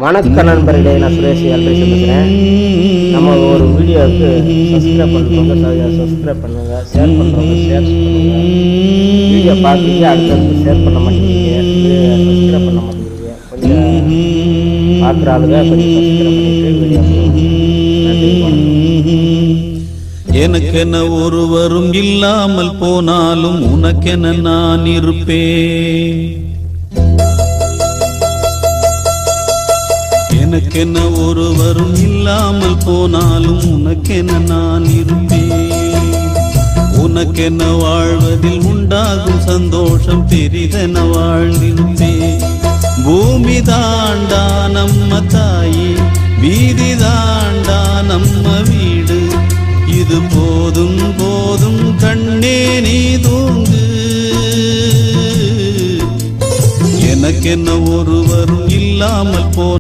வணக்க நண்பர்களே, நான் சுரேஷ் பேசுகிறேன். நம்ம ஒரு வீடியோவுக்கு சப்ஸ்கிரைப் பண்ணுறவங்க சப்ஸ்கிரைப் பண்ணுங்க, ஷேர் பண்ணுறவங்க ஷேர் பண்ணுங்க. வீடியோ பார்க்குறீங்க, அடுத்தடுத்து ஷேர் பண்ண மாட்டேங்கிறீங்க, சப்ஸ்கிரைப் பண்ண மாட்டேங்கிறீங்க. கொஞ்சம் பார்க்குற ஆளுங்க கொஞ்சம் சப்ஸ்கிரைப் பண்ணிட்டு வீடியோ நன்றி. எனக்கென ஒருவரும் இல்லாமல் போனாலும் உனக்கென நான் இருப்பேன். எனக்கென ஒருவரும் இல்லாமல் போனாலும் உனக்கென நான் இருப்பேன். உனக்கென வாழ்வதில் உண்டாகும் சந்தோஷம் பெரிதென வாழ்ந்திருப்பேன். பூமி தாண்டா நம்ம தாயே, வீதி தாண்டா நம்ம வீடு. இது போதும் போதும் கண்ணே நீ தூங்கு. எனக்கென்ன ஒருவரும் இல்லாமல் போ